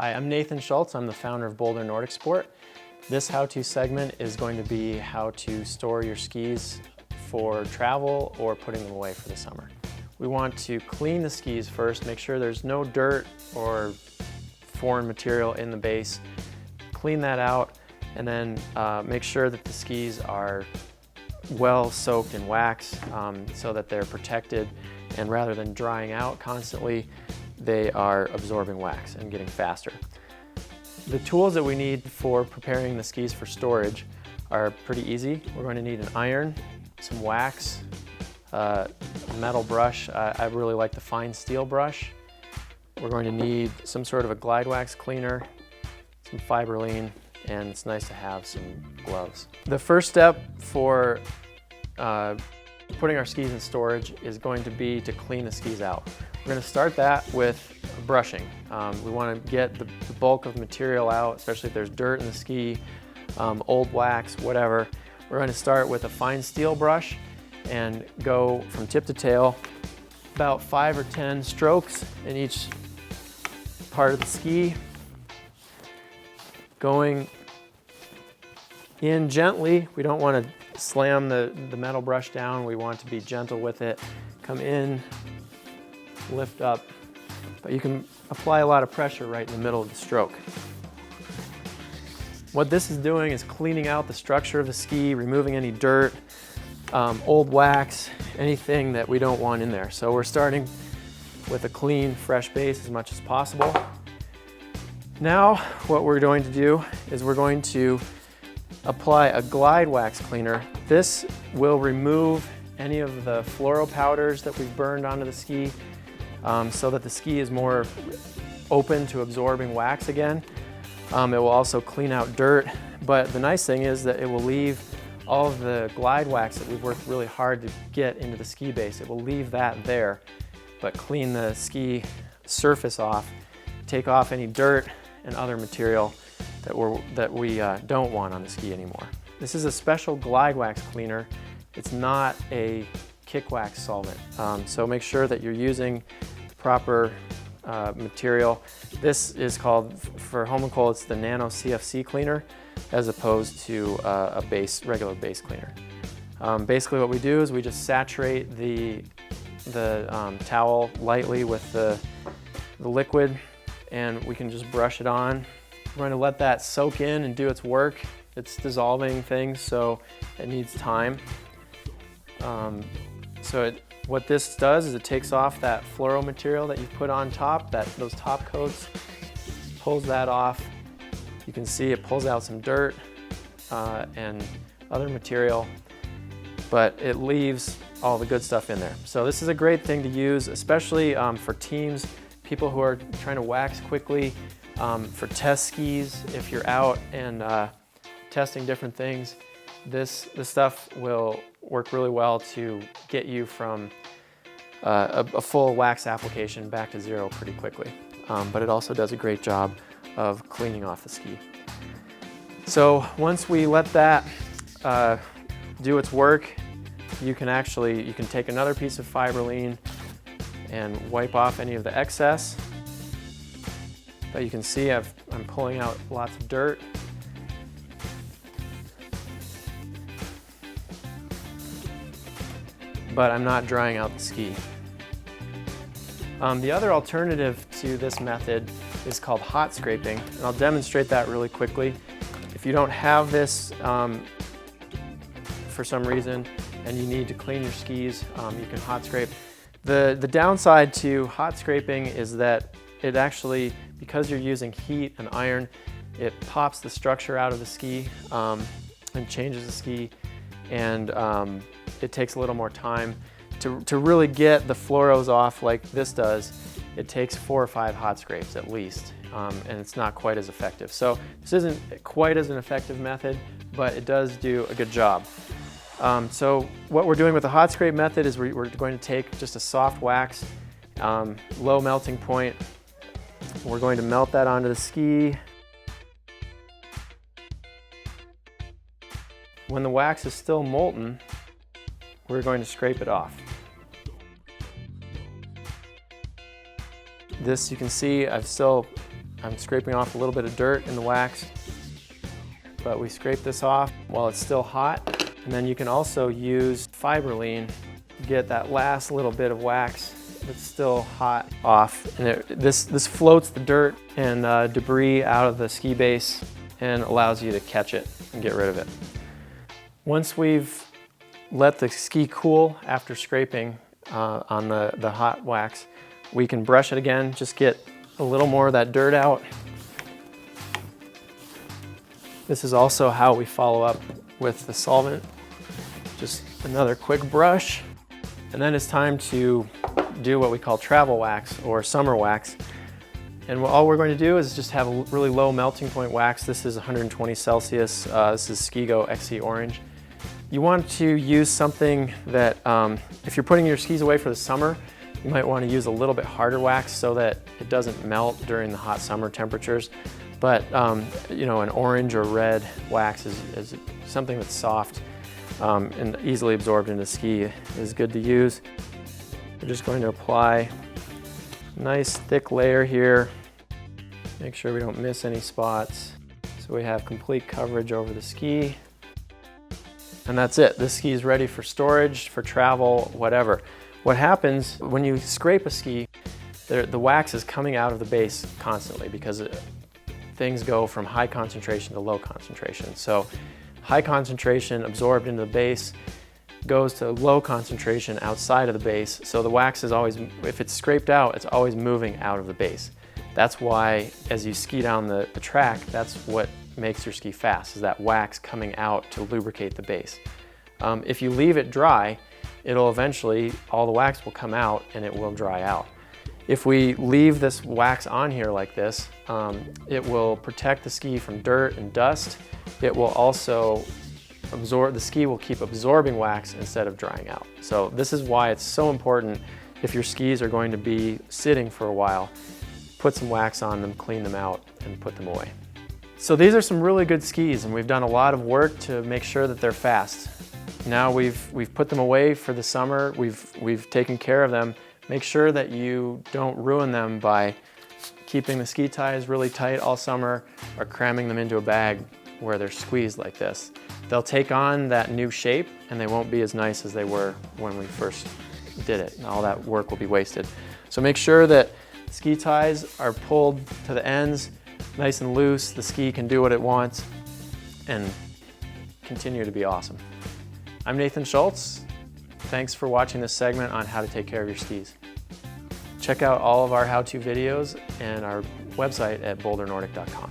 Hi, I'm Nathan Schultz. I'm the founder of Boulder Nordic Sport. This how-to segment is going to be how to store your skis for travel or putting them away for the summer. We want to clean the skis first, make sure there's no dirt or foreign material in the base. Clean that out, and then make sure that the skis are well soaked in wax so that they're protected, and rather than drying out constantly, they are absorbing wax and getting faster. The tools that we need for preparing the skis for storage are pretty easy. We're going to need an iron, some wax, a metal brush. I really like the fine steel brush. We're going to need some sort of a glide wax cleaner, some fiberline, and it's nice to have some gloves. The first step for putting our skis in storage is going to be to clean the skis out. We're going to start that with brushing. We want to get the bulk of material out, especially if there's dirt in the ski, old wax, whatever. We're going to start with a fine steel brush and go from tip to tail, about 5 or 10 strokes in each part of the ski, going in gently. We don't want to slam the metal brush down. We want to be gentle with it. Come in, lift up, but you can apply a lot of pressure right in the middle of the stroke. What this is doing is cleaning out the structure of the ski, removing any dirt, old wax, anything that we don't want in there. So we're starting with a clean, fresh base as much as possible. Now what we're going to do is we're going to apply a glide wax cleaner. This will remove any of the fluoro powders that we've burned onto the ski so that the ski is more open to absorbing wax again. It will also clean out dirt, but the nice thing is that it will leave all of the glide wax that we've worked really hard to get into the ski base. It will leave that there, but clean the ski surface off, take off any dirt and other material that we don't want on the ski anymore. This is a special glide wax cleaner. It's not a kick wax solvent, so make sure that you're using the proper material. This is called, for home and cold, it's the Nano CFC cleaner as opposed to a regular base cleaner. Basically what we do is we just saturate the towel lightly with the liquid, and we can just brush it on. We're going to let that soak in and do its work. It's dissolving things, so it needs time. What this does is it takes off that fluoro material that you've put on top, those top coats, pulls that off. You can see it pulls out some dirt and other material, but it leaves all the good stuff in there. So this is a great thing to use, especially for teams, people who are trying to wax quickly, for test skis. If you're out and testing different things, this stuff will work really well to get you from a full wax application back to zero pretty quickly. But it also does a great job of cleaning off the ski. So once we let that do its work, you can take another piece of fiberline and wipe off any of the excess. But you can see I'm pulling out lots of dirt. But I'm not drying out the ski. The other alternative to this method is called hot scraping, and I'll demonstrate that really quickly. If you don't have this for some reason and you need to clean your skis, you can hot scrape. The downside to hot scraping is that it actually, because you're using heat and iron, it pops the structure out of the ski and changes the ski, and it takes a little more time. To really get the fluoros off like this does, it takes 4 or 5 hot scrapes at least, and it's not quite as effective. So this isn't quite as an effective method, but it does do a good job. So what we're doing with the hot scrape method is we're going to take just a soft wax, low melting point. We're going to melt that onto the ski. When the wax is still molten, we're going to scrape it off. This, you can see, I've still I'm scraping off a little bit of dirt in the wax, but we scrape this off while it's still hot. And then you can also use Fiberline to get that last little bit of wax that's still hot off. And this floats the dirt and debris out of the ski base and allows you to catch it and get rid of it. Once we've let the ski cool after scraping on the hot wax, we can brush it again, just get a little more of that dirt out. This is also how we follow up with the solvent. Just another quick brush. And then it's time to do what we call travel wax or summer wax. And all we're going to do is just have a really low melting point wax. This is 120 Celsius. This is Skigo XC Orange. You want to use something that, if you're putting your skis away for the summer, you might want to use a little bit harder wax so that it doesn't melt during the hot summer temperatures. But you know, an orange or red wax is something that's soft and easily absorbed into the ski is good to use. We're just going to apply a nice thick layer here. Make sure we don't miss any spots. So we have complete coverage over the ski. And that's it. This ski is ready for storage, for travel, whatever. What happens when you scrape a ski, the wax is coming out of the base constantly because things go from high concentration to low concentration. So high concentration absorbed into the base goes to low concentration outside of the base. So the wax is always, if it's scraped out, it's always moving out of the base. That's why as you ski down the track, that's what makes your ski fast, is that wax coming out to lubricate the base. If you leave it dry, it'll eventually, all the wax will come out and it will dry out. If we leave this wax on here like this, it will protect the ski from dirt and dust. It will also absorb, the ski will keep absorbing wax instead of drying out. So this is why it's so important, if your skis are going to be sitting for a while, put some wax on them, clean them out, and put them away. So these are some really good skis, and we've done a lot of work to make sure that they're fast. Now we've put them away for the summer, we've taken care of them. Make sure that you don't ruin them by keeping the ski ties really tight all summer or cramming them into a bag where they're squeezed like this. They'll take on that new shape and they won't be as nice as they were when we first did it. And all that work will be wasted. So make sure that ski ties are pulled to the ends, nice and loose. The ski can do what it wants and continue to be awesome. I'm Nathan Schultz. Thanks for watching this segment on how to take care of your skis. Check out all of our how-to videos and our website at bouldernordic.com.